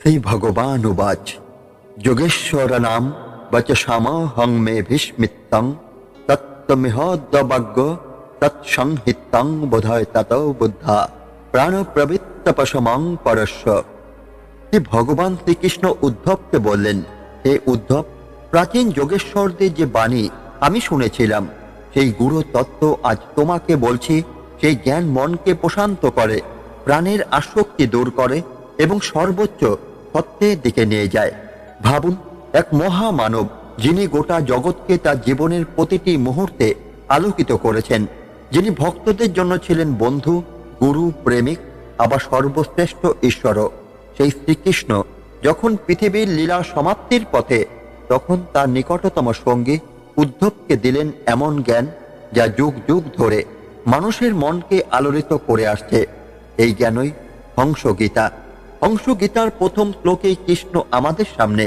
श्री भगवानुवाच योगेश्वर नाम वचसामहं मे भीष्मितं तत्त्वमिहोद्वग्ग तत्संहितं बोधय ततो बुद्धा प्राण प्रवृत्तपशमं परस्य। হে ভগবান শ্রীকৃষ্ণ উদ্ধবকে বললেন, হে উদ্ধব, প্রাচীন যোগেশ্বরদের যে বাণী আমি শুনেছিলাম সেই গুরু তত্ত্ব আজ তোমাকে বলছি। সেই জ্ঞান মনকে প্রশান্ত করে, প্রাণের আসক্তি দূর করে এবং সর্বোচ্চ সত্যের দিকে নিয়ে যায়। ভাবুন, এক মহামানব যিনি গোটা জগৎকে তার জীবনের প্রতিটি মুহূর্তে আলোকিত করেছেন, যিনি ভক্তদের জন্য ছিলেন বন্ধু, গুরু, প্রেমিক, আবার সর্বশ্রেষ্ঠ ঈশ্বরও, সেই শ্রীকৃষ্ণ যখন পৃথিবীর লীলা সমাপ্তির পথে, তখন তার নিকটতম সঙ্গী উদ্ধবকে দিলেন এমন জ্ঞান যা যুগ যুগ ধরে মানুষের মনকে আলোড়িত করে আসছে। এই জ্ঞানই হংসগীতা। হংসগীতার প্রথম শ্লোকেই কৃষ্ণ আমাদের সামনে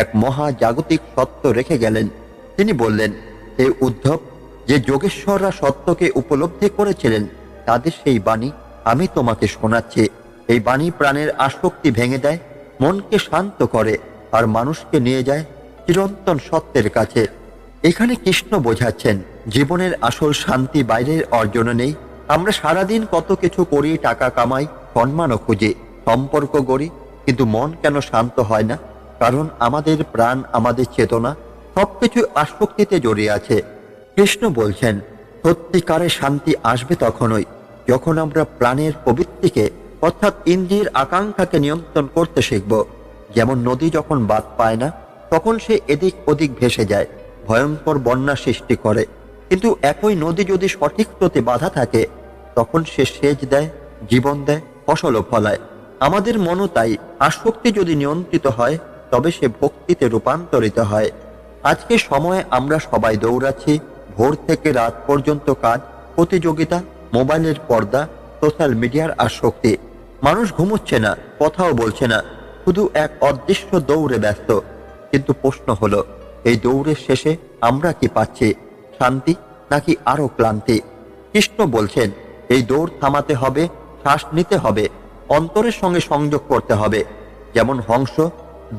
এক মহাজাগতিক সত্য রেখে গেলেন। তিনি বললেন, হে উদ্ধব, যে যোগেশ্বররা সত্যকে উপলব্ধি করেছিলেন তাদের সেই বাণী আমি তোমাকে শোনাচ্ছি। এই বাণী প্রাণের আসক্তি ভেঙে দেয়, মনকে শান্ত করে আর মানুষকে নিয়ে যায় চিরন্তন সত্যের কাছে। এখানে কৃষ্ণ বোঝাচ্ছেন জীবনের আসল শান্তি বাইরের অর্জনে নেই। আমরা সারাদিন কত কিছু করি, টাকা কামাই, সম্মানও খুঁজি, সম্পর্ক গড়ি, কিন্তু মন কেন শান্ত হয় না? কারণ আমাদের প্রাণ, আমাদের চেতনা সবকিছু আসক্তিতে জড়িয়ে আছে। কৃষ্ণ বলছেন, সত্যিকারের শান্তি আসবে তখনই যখন আমরা প্রাণের প্রবৃত্তিকে অর্থাৎ ইন্দ্রিয়ের আকাঙ্ক্ষাকে নিয়ন্ত্রণ করতে শিখব। যেমন নদী যখন বাঁধ পায় না তখন সে এদিক ওদিক ভেসে যায়, ভয়ঙ্কর বন্যা সৃষ্টি করে। কিন্তু একই নদী যদি সঠিক স্রোতে বাধা থাকে তখন সে সেচ দেয়, জীবন দেয়, ফসলও ফলায়। আমাদের মনও তাই, আসক্তি যদি নিয়ন্ত্রিত হয় তবে সে ভক্তিতে রূপান্তরিত হয়। আজকে সময়ে আমরা সবাই দৌড়াচ্ছি, ভোর থেকে রাত পর্যন্ত কাজ, প্রতিযোগিতা, মোবাইলের পর্দা, সোশ্যাল মিডিয়ার আসক্তি। মানুষ ঘুমোচ্ছে না, কথাও বলছে না, শুধু এক অদৃশ্য দৌড়ে ব্যস্ত। কিন্তু প্রশ্ন হলো, এই দৌড়ের শেষে আমরা কি পাচ্ছি? শান্তি নাকি আরো ক্লান্তি? কৃষ্ণ বলছেন, এই দৌড় থামাতে হবে, শ্বাস নিতে হবে, অন্তরের সঙ্গে সংযোগ করতে হবে। যেমন হংস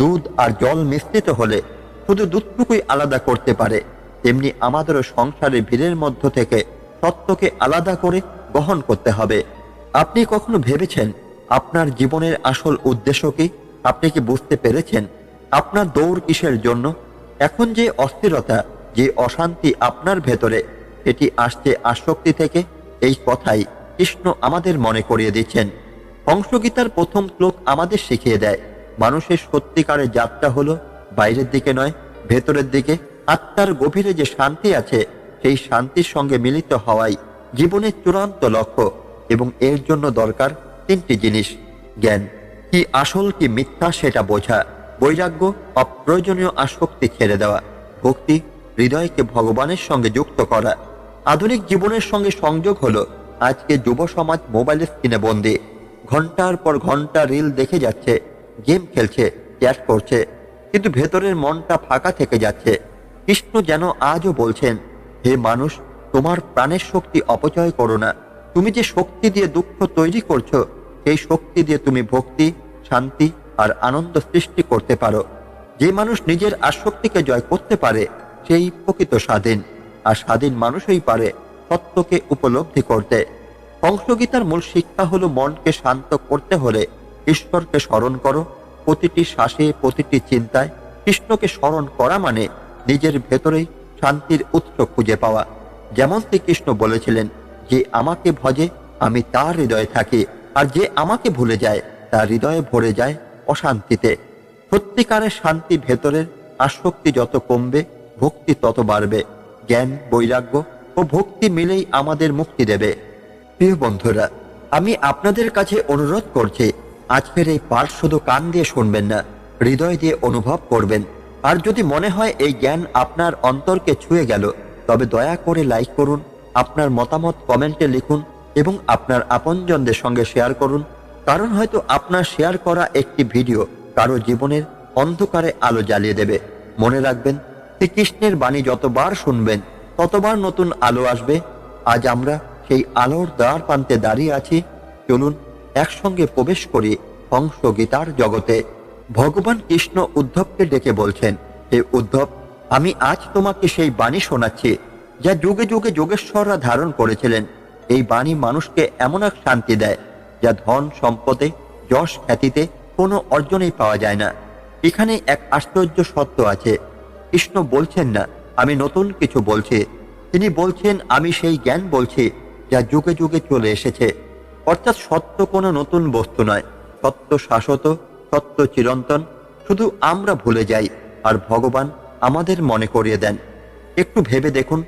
দুধ আর জল মিশ্রিত হলে শুধু দুধটুকুই আলাদা করতে পারে, তেমনি আমাদেরও সংসারের ভিড়ের মধ্য থেকে সত্যকে আলাদা করে গ্রহণ করতে হবে। আপনি কখনো ভেবেছেন আপনার জীবনের আসল উদ্দেশ্য কি? আপনি কি বুঝতে পেরেছেন আপনার দৌড় কিসের জন্য? এখন যে অস্থিরতা, যে অশান্তি আপনার ভেতরে, এটি আসছে আসক্তি থেকে। এই কথাই কৃষ্ণ আমাদের মনে করিয়ে দিচ্ছেন। হংসগীতার প্রথম শ্লোক আমাদের শিখিয়ে দেয়, মানুষের সত্যিকারের যাত্রা হলো বাইরের দিকে নয়, ভেতরের দিকে। আত্মার গভীরে যে শান্তি আছে সেই শান্তির সঙ্গে মিলিত হওয়াই জীবনের চূড়ান্ত লক্ষ্য। এবং এর জন্য দরকার তিনটি জিনিস: জ্ঞান, কি আসল কি মিথ্যা সেটা বোঝা; বৈরাগ্য, অপ্রয়োজনীয় আসক্তি ছেড়ে দেওয়া; ভক্তি, হৃদয়কে ভগবানের সঙ্গে যুক্ত করা। আধুনিক জীবনের সঙ্গে সংযোগ হলো আজকে যুব সমাজ মোবাইলের স্ক্রিনে বন্দী, ঘন্টার পর ঘন্টা রিল দেখে যাচ্ছে, গেম খেলছে, চ্যাট করছে, কিন্তু ভেতরের মনটা ফাঁকা থেকে যাচ্ছে। কৃষ্ণ যেন আজও বলছেন, হে মানুষ, তোমার প্রাণের শক্তি অপচয় করো না। তুমি যে শক্তি দিয়ে দুঃখ তৈরি করছো, সেই শক্তি দিয়ে তুমি ভক্তি, শান্তি আর আনন্দ সৃষ্টি করতে পারো। যে মানুষ নিজের আসক্তিকে জয় করতে পারে সেই প্রকৃত স্বাধীন, আর স্বাধীন মানুষই পারে সত্যকে উপলব্ধি করতে। হংসগীতার মূল শিক্ষা হলো, মনকে শান্ত করতে হলে ঈশ্বরকে স্মরণ করো। প্রতিটি শ্বাসে, প্রতিটি চিন্তায় কৃষ্ণকে স্মরণ করা মানে নিজের ভেতরেই শান্তির উৎস খুঁজে পাওয়া। যেমন শ্রীকৃষ্ণ বলেছিলেন, যে আমাকে ভজে আমি তার হৃদয়ে থাকি, আর যে আমাকে ভুলে যায় তার হৃদয়ে ভরে যায় অশান্তিতে। সত্যিকারের শান্তি ভেতরের, আসক্তি যত কমবে ভক্তি তত বাড়বে। জ্ঞান, বৈরাগ্য ও ভক্তি মিলেই আমাদের মুক্তি দেবে। প্রিয় বন্ধুরা, আমি আপনাদের কাছে অনুরোধ করছি, আজকের এই পাঠ শুধু কান দিয়ে শুনবেন না, হৃদয় দিয়ে অনুভব করবেন। আর যদি মনে হয় এই জ্ঞান আপনার অন্তরকে ছুঁয়ে গেল, তবে দয়া করে লাইক করুন, আপনার মতামত কমেন্টে লিখুন এবং আপনার আপনজনদের সঙ্গে শেয়ার করুন। কারণ হয়তো আপনার শেয়ার করা একটি ভিডিও কারো জীবনের অন্ধকারে আলো জ্বালিয়ে দেবে। মনে রাখবেন, শ্রীকৃষ্ণের বাণী যতবার শুনবেন ততবার নতুন আলো আসবে। আজ আমরা সেই আলোর দ্বার প্রান্তে দাঁড়িয়ে আছি। চলুন একসঙ্গে প্রবেশ করি হংসগীতার জগতে। ভগবান কৃষ্ণ উদ্ধবকে ডেকে বলছেন, হে উদ্ধব, আমি আজ তোমাকে সেই বাণী শোনাচ্ছি যা যুগে যুগে যোগেশ্বররা ধারণ করেছিলেন। এই বাণী মানুষকে এমন এক শান্তি দেয় যা ধন সম্পদে, যশ খ্যাতিতে কোনো অর্জনেই পাওয়া যায় না। এখানে এক আশ্চর্য সত্য আছে। কৃষ্ণ বলছেন না আমি নতুন কিছু বলছি, তিনি বলছেন আমি সেই জ্ঞান বলছি যা যুগে যুগে চলে এসেছে। অর্থাৎ সত্য কোনো নতুন বস্তু নয়, সত্য শাশ্বত, সত্য চিরন্তন। শুধু আমরা ভুলে যাই আর ভগবান আমাদের মনে করিয়ে দেন। একটু ভেবে দেখুন,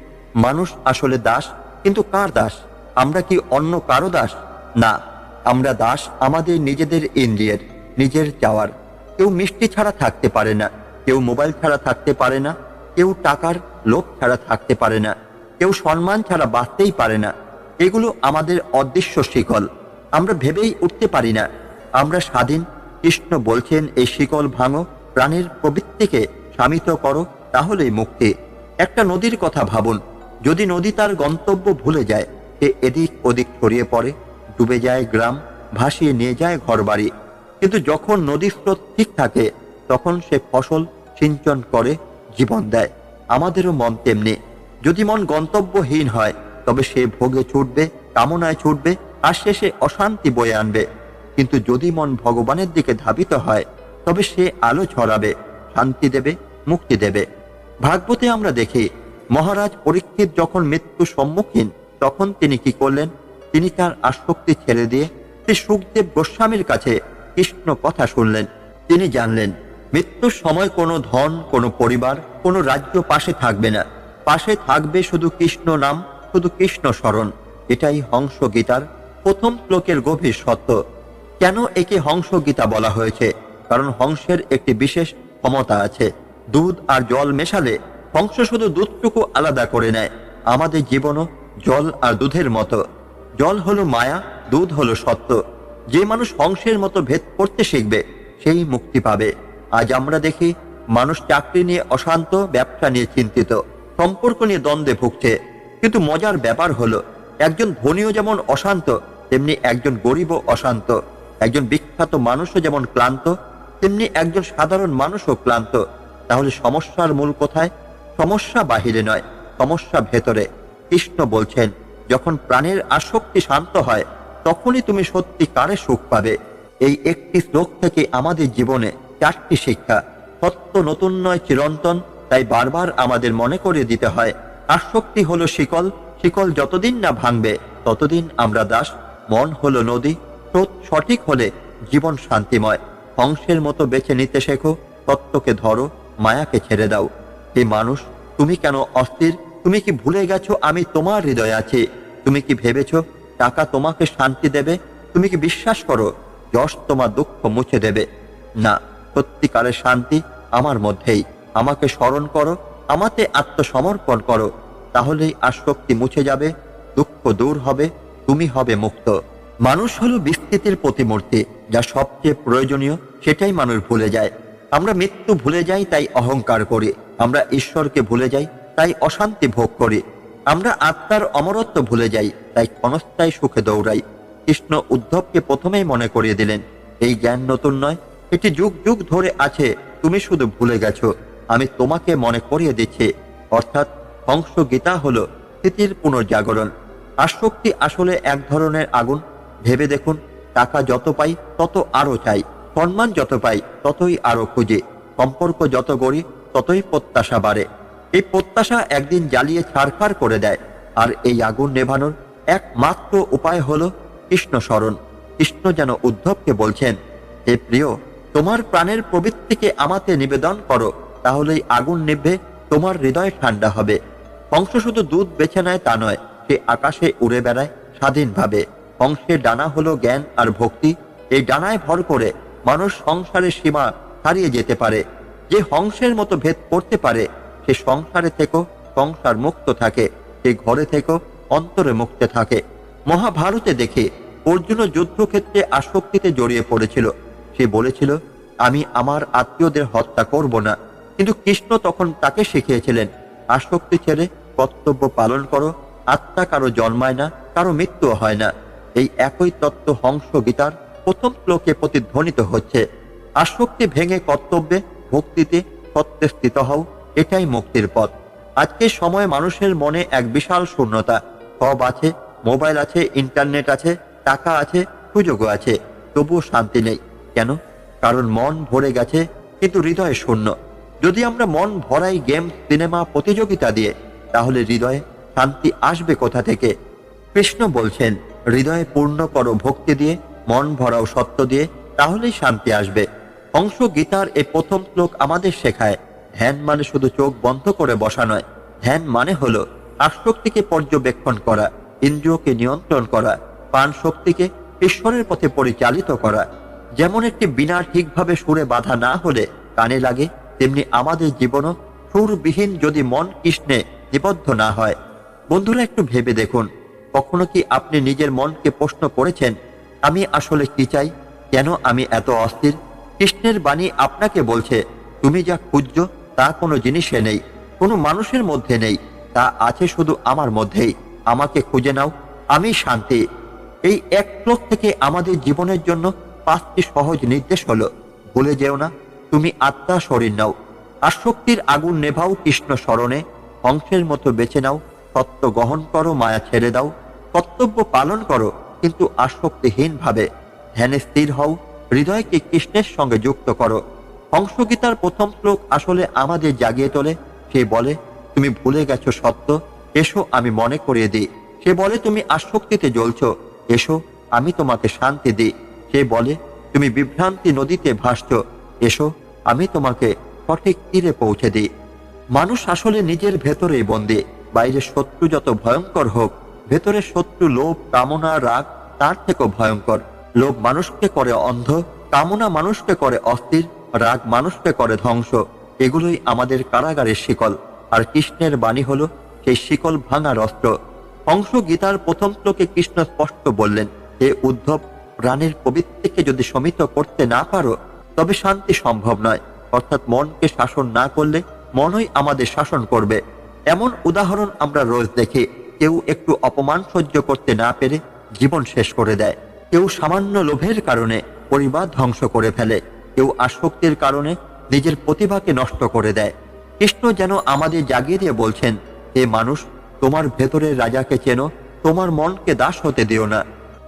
মানুষ আসলে দাস, কিন্তু কার দাস? আমরা কি অন্য কারো দাস? না, আমরা দাস আমাদের নিজেদের ইন্দ্রিয়ের, নিজের চাওয়ার। কেউ মিষ্টি ছাড়া থাকতে পারে না, কেউ মোবাইল ছাড়া থাকতে পারে না, কেউ টাকার লোভ ছাড়া থাকতে পারে না, কেউ সম্মান ছাড়া বাঁচতেই পারে না। এগুলো আমাদের অদৃশ্য শিকল, আমরা ভেবেই উঠতে পারি না। আমরা স্বাধীন। কৃষ্ণ বলছেন এই শিকল ভাঙো, প্রাণের প্রবৃত্তিকে শামিত করো, তাহলেই মুক্তি। একটা নদীর কথা ভাবুন, যদি নদী তার গন্তব্য ভুলে যায়, সে এদিক ওদিক ছড়িয়ে পড়ে, ডুবে যায় গ্রাম, ভাসিয়ে নিয়ে যায় ঘরবাড়ি। কিন্তু যখন নদীর স্রোত ঠিক থাকে, তখন সে ফসল সিঞ্চন করে, জীবন দেয়। আমাদেরও মন তেমনি। যদি মন গন্তব্যহীন হয়, তবে সে ভোগে ছুটবে, কামনায় ছুটবে, আর শেষে অশান্তি বয়ে আনবে। কিন্তু যদি মন ভগবানের দিকে ধাবিত হয়, তবে সে আলো ছড়াবে, শান্তি দেবে, মুক্তি দেবে। ভাগবতে আমরা দেখি মহারাজ পরীক্ষিত যখন মৃত্যু সম্মুখীন, তখন তিনি কি করলেন? তিনি তার আসক্তি ছেড়ে দিয়ে শ্রী সুখদেব গোস্বামীর কাছে কৃষ্ণ কথা শুনলেন। তিনি জানলেন মৃত্যুর সময় কোনো ধন, কোনো পরিবার, কোনো রাজ্য পাশে থাকবে না। পাশে থাকবে শুধু কৃষ্ণ নাম, শুধু কৃষ্ণ স্মরণ। এটাই হংস গীতার প্রথম শ্লোকের গভীর সত্য। কেন একে হংস গীতা বলা হয়েছে? কারণ হংসের একটি বিশেষ ক্ষমতা আছে। দুধ আর জল মেশালে হংস শুধু দুধটুকু আলাদা করে নেয়। আমাদের জীবনও জল আর দুধের মতো। জল হলো মায়া, দুধ হলো সত্য। যে মানুষ হংসের মতো ভেদ করতে শিখবে, সেই মুক্তি পাবে। আজ আমরা দেখি মানুষ চাকরি নিয়ে অশান্ত, ব্যবসা নিয়ে চিন্তিত, সম্পর্ক নিয়ে দ্বন্দ্বে ভুগছে। কিন্তু মজার ব্যাপার হলো, একজন ধনীও যেমন অশান্ত, তেমনি একজন গরিবও অশান্ত। একজন বিখ্যাত মানুষও যেমন ক্লান্ত, তেমনি একজন সাধারণ মানুষও ক্লান্ত। তাহলে সমস্যার মূল কোথায়? সমস্যা বাহিরে নয়, সমস্যা ভেতরে। কৃষ্ণ বলছেন, যখন প্রাণের আসক্তি শান্ত হয়, তখনই তুমি সত্যিকারে সুখ পাবে। এই একটি শ্লোক থেকে আমাদের জীবনে 4টি শিক্ষা। সত্য নতুন নয়, চিরন্তন। তাই বারবার আমাদের মনে করিয়ে দিতে হয়, আসক্তি হলো শিকল, শিকল যতদিন না ভাঙবে, ততদিন আমরা দাস। মন হলো নদী, স্রোত সঠিক হলে জীবন শান্তিময়। হংসের মতো বেছে নিতে শেখো, সত্যকে ধরো, মায়াকে ছেড়ে দাও। হে মানুষ, তুমি কেন অস্থির? তুমি কি ভুলে গেছো আমি তোমার হৃদয়ে আছি? তুমি কি ভেবেছো টাকা তোমাকে শান্তি দেবে? তুমি কি বিশ্বাস করো যশ তোমার দুঃখ মুছে দেবে? না, সত্যিকারের শান্তি আমার মধ্যেই। আমাকে স্মরণ করো, আমাতে আত্মসমর্পণ করো, তাহলেই আসক্তি মুছে যাবে, দুঃখ দূর হবে, তুমি হবে মুক্ত। মানুষ হলো বিস্তৃতির প্রতিমূর্তি। যা সবচেয়ে প্রয়োজনীয় সেটাই মানুষ ভুলে যায়। আমরা মৃত্যু ভুলে যাই, তাই অহংকার করি। আমরা ঈশ্বরকে ভুলে যাই, তাই অশান্তি ভোগ করি। আমরা আত্মার অমরত্ব ভুলে যাই, তাই ক্ষণস্থায়ী সুখে দৌড়াই। কৃষ্ণ উদ্ধবকে প্রথমেই মনে করিয়ে দিলেন, এই জ্ঞান নতুন নয়, এটি যুগ যুগ ধরে আছে, তুমি শুধু ভুলে গেছো। আমি তোমাকে মনে করিয়ে দিচ্ছি। অর্থাৎ হংস গীতা হলো স্থিতির পুনর্জাগরণ। আসক্তি আসলে এক ধরনের আগুন। ভেবে দেখুন, টাকা যত পাই তত আরো চাই, সম্মান যত পাই ততই আরো খুঁজি, সম্পর্ক যত গড়ি ততই প্রত্যাশা বাড়ে। এই প্রত্যাশা একদিন জ্বালিয়ে ছারখাড় করে দেয়। আর এই আগুন নেভানোর একমাত্র উপায় হলো কৃষ্ণ স্মরণ। কৃষ্ণ যেন উদ্ধবকে বলছেন, হে প্রিয়, তোমার প্রাণের প্রবৃত্তিকে আমাতে নিবেদন করো, তাহলেই আগুন নিভবে, তোমার হৃদয় ঠান্ডা হবে। হংস শুধু দুধ বেছে নেয় তা নয়, সে আকাশে উড়ে বেড়ায় স্বাধীনভাবে। হংসের ডানা হলো জ্ঞান আর ভক্তি। এই ডানায় ভর করে মানুষ সংসারের সীমা হারিয়ে যেতে পারে। যে হংসের মতো ভেদ করতে পারে, সে সংসারে থেকেও সংসার মুক্ত থাকে, সে ঘরে থেকেও অন্তরে মুক্ত থাকে। মহাভারতে দেখে অর্জুন যুদ্ধক্ষেত্রে আসক্তিতে জড়িয়ে পড়েছিল। সে বলেছিল, আমি আমার আত্মীয়দের হত্যা করব না। কিন্তু কৃষ্ণ তখন তাকে শিখিয়েছিলেন, আসক্তি ছেড়ে কর্তব্য পালন করো। আত্মা কারো জন্মায় না, কারো মৃত্যু হয় না। এই একই তত্ত্ব হংস গীতার প্রথম শ্লোকে প্রতিধ্বনিত হচ্ছে। আসক্তি ভেঙে কর্তব্যে, ভক্তিতে, সত্যে স্থিত হও, এটাই মুক্তির পথ। আজকের সময়ে মানুষের মনে এক বিশাল শূন্যতা। সব আছে, মোবাইল আছে, ইন্টারনেট আছে, টাকা আছে, সুযোগও আছে, তবুও শান্তি নেই। কেন? কারণ মন ভরে গেছে কিন্তু হৃদয় শূন্য। যদি আমরা মন ভরাই গেম, সিনেমা, প্রতিযোগিতা দিয়ে, তাহলে হৃদয়ে শান্তি আসবে কোথা থেকে? কৃষ্ণ বলছেন, হৃদয়ে পূর্ণ করো ভক্তি দিয়ে, মন ভরাও সত্য দিয়ে, তাহলেই শান্তি আসবে। অংশ গীতার এই প্রথম শ্লোক আমাদের শেখায়, ধ্যান মানে শুধু চোখ বন্ধ করে বসা নয়। ধ্যান মানে হলো আসক্তিকে পর্যবেক্ষণ করা, ইন্দ্রিয়কে নিয়ন্ত্রণ করা, প্রাণ শক্তিকে ঈশ্বরের পথে পরিচালিত করা। যেমন একটি বীণা ঠিকভাবে সুরে বাঁধা না হলে কানে লাগে, তেমনি আমাদের জীবনও সুরবিহীন যদি মন কৃষ্ণে নিবদ্ধ না হয়। বন্ধুরা, একটু ভেবে দেখুন, কখনো কি আপনি নিজের মনকে প্রশ্ন করেছেন, আমি আসলে কি চাই? কেন আমি এত অস্থির? কৃষ্ণের বাণী আপনাকে বলছে, তুমি যা খুঁজছ তা কোনো জিনিসে নেই, কোনো মানুষের মধ্যে নেই, তা আছে শুধু আমার মধ্যেই। আমাকে খুঁজে নাও, আমি শান্তি। এই এক শ্লোক থেকে আমাদের জীবনের জন্য 5টি সহজ নির্দেশ হলো। ভুলে যেও না, তুমি আত্মা, শরীর নাও। আসক্তির আগুন নেভাও কৃষ্ণ স্মরণে, অংশের মতো বেছে নাও, সত্য গ্রহণ করো, মায়া ছেড়ে দাও, কর্তব্য পালন করো কিন্তু আসক্তিহীন ভাবে। ধ্যানে স্থির হও, হৃদয়কে কৃষ্ণের সঙ্গে যুক্ত করো। হংসগীতার প্রথম শ্লোক আসলে আমাদের জাগিয়ে তোলে। সে বলে, তুমি ভুলে গেছো সত্য, এসো আমি মনে করিয়ে দিই। সে বলে, তুমি আসক্তিতে জ্বলছ, এসো আমি তোমাকে শান্তি দিই। সে বলে, তুমি বিভ্রান্তি নদীতে ভাসছ, এসো আমি তোমাকে সঠিক তীরে পৌঁছে দিই। মানুষ আসলে নিজের ভেতরেই বন্দী। বাইরে শত্রু যত ভয়ঙ্কর হোক, ভেতরের শত্রু লোভ, কামনা, রাগ তার থেকেও ভয়ঙ্কর। লোভ মানুষকে করে অন্ধ, কামনা মানুষকে করে অস্থির, রাগ মানুষকে করে ধ্বংস। এগুলোই আমাদের কারাগারের শিকল। আর কৃষ্ণের বাণী হলো সেই শিকল ভাঙার অস্ত্র। হংস গীতার প্রথম শ্লোকে কৃষ্ণ স্পষ্ট বললেন, হে উদ্ধব, প্রাণের পবিত্রকে যদি শমিত করতে না পারো তবে শান্তি সম্ভব নয়। অর্থাৎ মনকে শাসন না করলে মনই আমাদের শাসন করবে। এমন উদাহরণ আমরা রোজ দেখি। কেউ একটু অপমান সহ্য করতে না পেরে জীবন শেষ করে দেয়, কেউ সামান্য লোভের কারণে পরিবার ধ্বংস করে ফেলে, কেউ আসক্তির কারণে নিজের প্রতিভাকে নষ্ট করে দেয়। কৃষ্ণ যেন আমাদের জাগিয়ে দিয়ে বলছেন, হে মানুষ, তোমার ভেতরের রাজাকে চেনো, তোমার মনকে দাস হতে দিও না।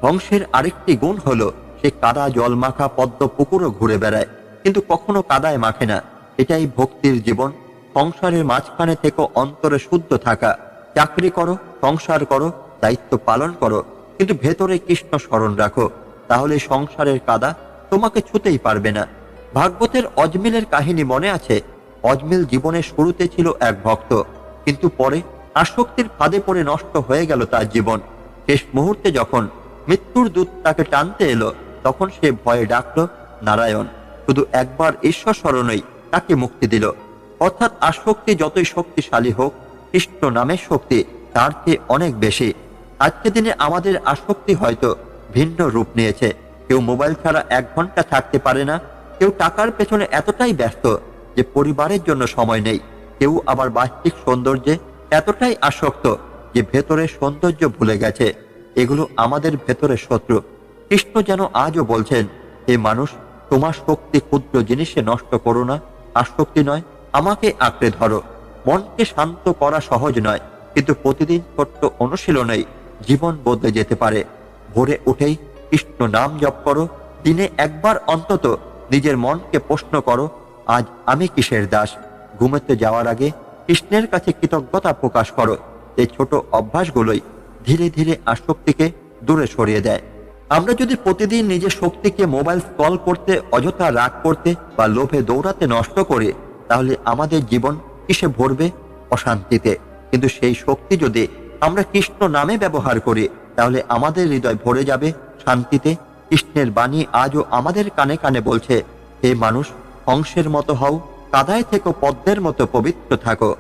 ধ্বংসের আরেকটি গুণ হলো, সে কাদা জল মাখা পদ্ম পুকুরও ঘুরে বেড়ায়, কিন্তু কখনো কাদায় মাখে না। এটাই ভক্তির জীবন। সংসারের মাঝখানে থেকে অন্তরে শুদ্ধ থাকা। চাকরি করো, সংসার করো, দায়িত্ব পালন করো, কিন্তু ভেতরে কৃষ্ণ স্মরণ রাখো, তাহলে সংসারের কাদা তোমাকে ছুতেই পারবে না। ভাগবতের অজমিলের কাহিনী মনে আছে? অজমিল জীবনের শুরুতে ছিল এক ভক্ত, কিন্তু পরে আসক্তির ফাঁদে পড়ে নষ্ট হয়ে গেল তার জীবন। শেষ মুহূর্তে যখন মৃত্যুর দূত তাকে টানতে এলো, তখন সে ভয়ে ডাকল নারায়ণ। শুধু একবার ঈশ্বর স্মরণই তাকে মুক্তি দিল। অর্থাৎ আসক্তি যতই শক্তিশালী হোক, কৃষ্ণ নামের শক্তি তার চেয়ে অনেক বেশি। আজকের দিনে আমাদের আসক্তি হয়তো ভিন্ন রূপ নিয়েছে। কেউ মোবাইল ছাড়া 1 ঘন্টা থাকতে পারে না, কেউ টাকার পেছনে এতটাই ব্যস্ত যে পরিবারের জন্য সময় নেই, কেউ আবার বাহ্যিক সৌন্দর্যে এতটাই আসক্ত যে ভেতরের সৌন্দর্য ভুলে গেছে। এগুলো আমাদের ভেতরের শত্রু। কৃষ্ণ যেন আজও বলছেন, হে মানুষ, তোমার শক্তি ক্ষুদ্র জিনিসে নষ্ট করো না। আসক্তি নয়, আমাকে আঁকড়ে ধরো। মনকে শান্ত করা সহজ নয়, কিন্তু প্রতিদিন ছোট্ট অনুশীলনেই জীবন বদলে যেতে পারে। ভোরে উঠেই কৃষ্ণ নাম জপ করো। দিনে একবার অন্তত নিজের মনকে প্রশ্ন করো, আজ আমি কিসের দাস? ঘুমোতে যাওয়ার আগে কৃষ্ণের কাছে কৃতজ্ঞতা প্রকাশ করো। এই ছোট অভ্যাসগুলোই ধীরে ধীরে আসক্তিকে দূরে সরিয়ে দেয়। আমরা যদি প্রতিদিন নিজের শক্তিকে মোবাইল স্ক্রল করতে, অযথা রাগ করতে বা লোভে দৌড়াতে নষ্ট করি, তাহলে আমাদের জীবন কিসে ভরবে? অশান্তিতে। কিন্তু সেই শক্তি যদি আমরা কৃষ্ণ নামে ব্যবহার করি, তাহলে আমাদের হৃদয় ভরে যাবে শান্তিতে। কৃষ্ণের বাণী আজও আমাদের কানে কানে বলছে, হে মানুষ, হংসের মতো হও, কাদায় থেকে পদ্মের মতো পবিত্র থাকো।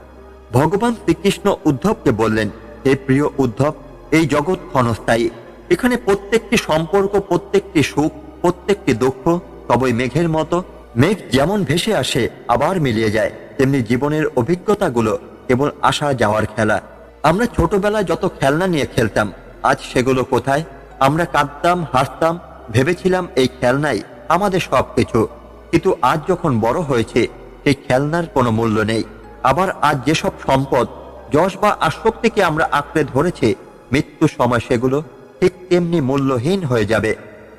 ভগবান শ্রীকৃষ্ণ উদ্ধবকে বললেন, হে প্রিয় উদ্ধব, এই জগৎ ক্ষণস্থায়ী। এখানে প্রত্যেকটি সম্পর্ক, প্রত্যেকটি সুখ, প্রত্যেকটি দুঃখ সবই মেঘের মতো। মেঘ যেমন ভেসে আসে আবার মিলিয়ে যায়, তেমনি জীবনের অভিজ্ঞতাগুলো কেবল আসা যাওয়ার খেলা। আমরা ছোটবেলায় যত খেলনা নিয়ে খেলতাম, আজ সেগুলো কোথায়? আমরা কাঁদতাম, হাসতাম, ভেবেছিলাম এই খেলনাই আমাদের সবকিছু। কিন্তু আজ যখন বড় হয়েছে সেই খেলনার কোনো মূল্য নেই। আবার আজ যেসব সম্পদ, যশ বা আসক্তিকে আমরা আঁকড়ে ধরেছে, মৃত্যুর সময় সেগুলো ঠিক তেমনি মূল্যহীন হয়ে যাবে।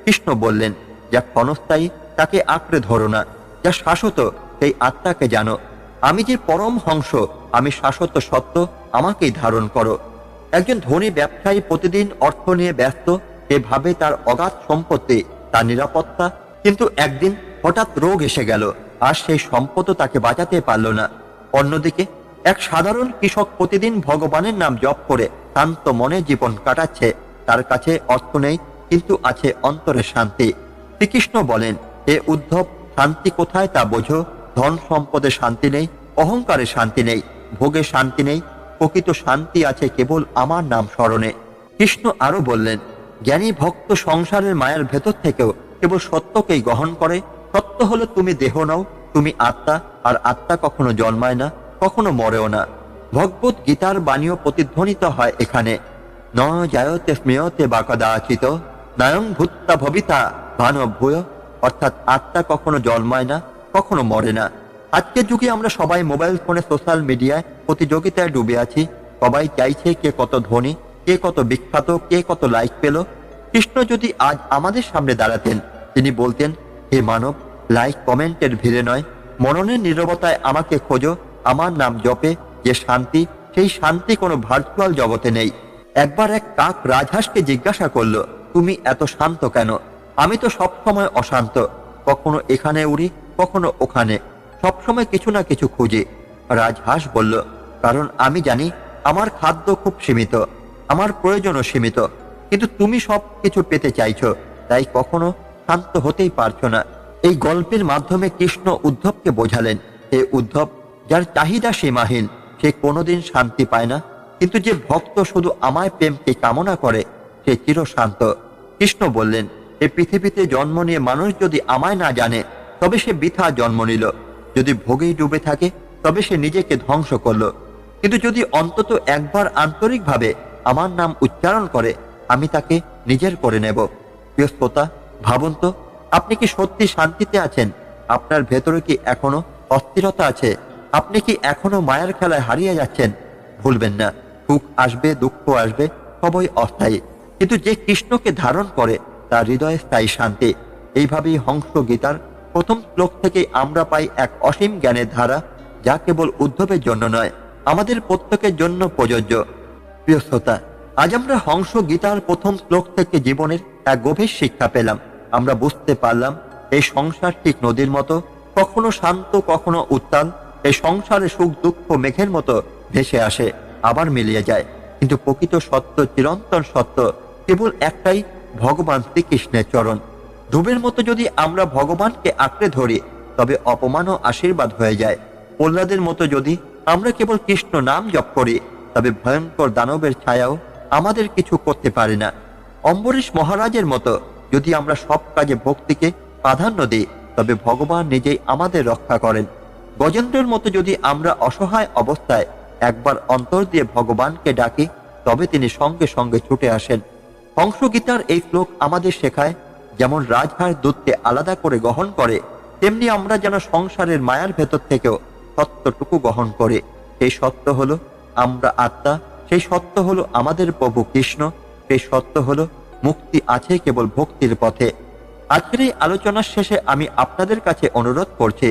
কৃষ্ণ বললেন, যা ক্ষণস্থায়ী তাকে আঁকড়ে ধরো না, যা শাশ্বত সেই আত্মাকে জানো। আমি যে পরম হংস, আমি শাশ্বত সত্য, আমাকেই ধারণ করো। একজন ধনী ব্যবসায়ী প্রতিদিন অর্থ নিয়ে ব্যস্ত, সে ভাবে তার অগাধ সম্পত্তি, তার নিরাপত্তা। কিন্তু একদিন হঠাৎ রোগ এসে গেল, আর সেই সম্পদও তাকে বাঁচাতে পারল না। অন্যদিকে এক সাধারণ কৃষক প্রতিদিন ভগবানের নাম জপ করে শান্ত মনে জীবন কাটাচ্ছে। তার কাছে অর্থ নেই, কিন্তু আছে অন্তরের শান্তি। শ্রীকৃষ্ণ বলেন, হে উদ্ধব, শান্তি কোথায় তা বোঝো। ধন সম্পদে শান্তি নেই, অহংকারে শান্তি নেই, ভোগে শান্তি নেই। প্রকৃত শান্তি আছে কেবল আমার নাম স্মরণে। কৃষ্ণ আরো বললেন, জ্ঞানী ভক্ত সংসারের মায়ের ভেতর থেকেও কেবল সত্যকেই গ্রহণ করে। সত্য হলো তুমি দেহ নও, তুমি আত্মা, আর আত্মা কখনো জন্মায় না, কখনো মরেও না। ভগবত গীতার বাণীও প্রতিধ্বনিত হয় এখানে, ন জায়তে স্মেয়তে বা কদাচিত নায়ং ভূত্তা ভবিতা ভানভূয়। অর্থাৎ আত্মা কখনো জন্মায় না, কখনো মরে না। আজকের যুগে আমরা সবাই মোবাইল ফোনে, সোশ্যাল মিডিয়ায় প্রতিযোগিতায় ডুবে আছি। সবাই চাইছে কে কত ধনী, কে কত বিখ্যাত, কে কত লাইক পেল। কৃষ্ণ যদি আজ আমাদের সামনে দাঁড়াতেন, তিনি বলতেন, হে মানব, লাইক কমেন্টের ভিড়ে নয়, মননের নীরবতায় আমাকে খোঁজো। আমার নাম জপে যে শান্তি, সেই শান্তি কোনো ভার্চুয়াল জগতে নেই। একবার এক কাক রাজহাঁসকে জিজ্ঞাসা করলো, তুমি এত শান্ত কেন? আমি তো সবসময় অশান্ত, কখনো এখানে উড়ি, কখনো ওখানে, সবসময় কিছু না কিছু খুঁজি। রাজহাঁস বলল, কারণ আমি জানি আমার খাদ্য খুব সীমিত, আমার প্রয়োজনও সীমিত। কিন্তু তুমি সব কিছু পেতে চাইছো, তাই কখনো শান্ত হতেই পারছো না। এই গল্পের মাধ্যমে কৃষ্ণ উদ্ধবকে বোঝালেন, হে উদ্ধব, যার চাহিদা সীমাহীন সে কোনোদিন শান্তি পায় না, কিন্তু যে ভক্ত শুধু আমায় প্রেমকে কামনা করে সে চিরশান্ত। কৃষ্ণ বললেন, এই পৃথিবীতে জন্ম নিয়ে মানুষ যদি আমায় না জানে, তবে সে বৃথা জন্ম নিল। যদি ভোগেই ডুবে থাকে, তবে সে নিজেকে ধ্বংস করল। কিন্তু যদি অন্তত একবার আন্তরিকভাবে আমার নাম উচ্চারণ করে, আমি তাকে নিজের করে নেব। প্রিয় শ্রোতা, ভাবুন তো, আপনি কি সত্যি শান্তিতে আছেন? আপনার ভেতরে কি এখনো অস্থিরতা আছে? আপনি কি এখনো মায়ার খেলায় হারিয়ে যাচ্ছেন? ভুলবেন না, সুখ আসবে, দুঃখ আসবে, সবই অস্থায়ী। কিন্তু যে কৃষ্ণকে ধারণ করে তার হৃদয়ে স্থায়ী শান্তি। এইভাবেই হংস গীতার প্রথম শ্লোক থেকে আমরা পাই এক অসীম জ্ঞানের ধারা, যা কেবল উদ্ধবের জন্য নয়, আমাদের প্রত্যেকের জন্য প্রযোজ্য। প্রিয় শ্রোতা, আজ আমরা হংস গীতার প্রথম শ্লোক থেকে জীবনের এক গভীর শিক্ষা পেলাম। আমরা বুঝতে পারলাম এই সংসার ঠিক নদীর মতো, কখনো শান্ত, কখনো উত্তাল। এই সংসারে সুখ দুঃখ মেঘের মতো ভেসে আসে, আবার মিলিয়ে যায়। কিন্তু প্রকৃত সত্য, চিরন্তন সত্য কেবল একটাই, ভগবান শ্রীকৃষ্ণের চরণ। ধূপের মতো যদি আমরা ভগবানকে আঁকড়ে ধরি, তবে অপমান ও আশীর্বাদ হয়ে যায়। প্রহ্লাদের মতো যদি আমরা কেবল কৃষ্ণ নাম জপ করি, তবে ভয়ঙ্কর দানবের ছায়াও আমাদের কিছু করতে পারে না। অম্বরীশ মহারাজের মতো যদি আমরা সব কাজে ভক্তিকে প্রাধান্য দিই, তবে ভগবান নিজেই আমাদের রক্ষা করেন। গজেন্দ্রের মতো যদি আমরা অসহায় অবস্থায় একবার অন্তর দিয়ে ভগবানকে ডাকি, তবে তিনি সঙ্গে সঙ্গে ছুটে আসেন। হংসগীতার এই শ্লোক আমাদের শেখায়, যেমন রাজহাঁস দুধকে আলাদা করে গ্রহণ করে, তেমনি আমরা যেন সংসারের মায়ার ভেতর থেকেও সত্যটুকু গ্রহণ করে। সেই সত্য হলো আমরা আত্মা, সেই সত্য হলো আমাদের প্রভু কৃষ্ণ, সেই সত্য হলো মুক্তি আছে কেবল ভক্তির পথে। আজকের এই আলোচনার শেষে আমি আপনাদের কাছে অনুরোধ করছি,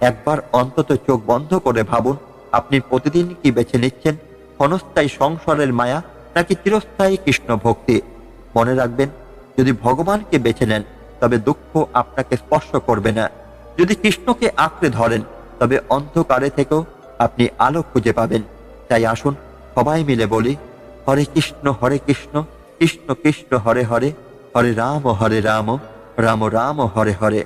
একবার অন্তত চোখ বন্ধ করে ভাবুন, আপনি প্রতিদিন কি বেছে নিচ্ছেন, ক্ষণস্থায়ী সংসারের মায়া নাকি চিরস্থায়ী কৃষ্ণ ভক্তি? মনে রাখবেন, যদি ভগবানকে বেছে নেন, তবে দুঃখ আপনাকে স্পর্শ করবে না। যদি কৃষ্ণকে আঁকড়ে ধরেন, তবে অন্ধকারে থেকেও আপনি আলো খুঁজে পাবেন। তাই আসুন সবাই মিলে বলি, হরে কৃষ্ণ কৃষ্ণ কৃষ্ণ হরে হরে, হরে রাম রাম রাম হরে হরে।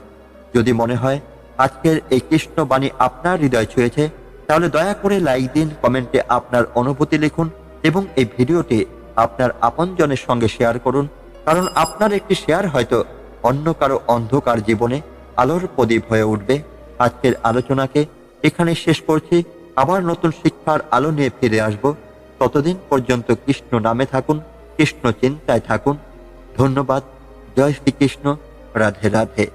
যদি মনে হয় আজকের এই কৃষ্ণ বাণী আপনার হৃদয় ছুঁয়েছে, তাহলে দয়া করে লাইক দিন, কমেন্টে আপনার অনুভূতি লিখুন এবং এই ভিডিওটি আপনার আপনজনের সঙ্গে শেয়ার করুন। কারণ আপনার একটি শেয়ার হয়তো অন্য কারো অন্ধকার জীবনে আলোর প্রদীপ হয়ে উঠবে। আজকের আলোচনাকে এখানে শেষ করছি, আবার নতুন শিক্ষার আলো নিয়ে ফিরে আসব। ততদিন পর্যন্ত কৃষ্ণ নামে থাকুন, কৃষ্ণ চিন্তায় থাকুন। ধন্যবাদ। জয় শ্রীকৃষ্ণ। রাধে রাধে।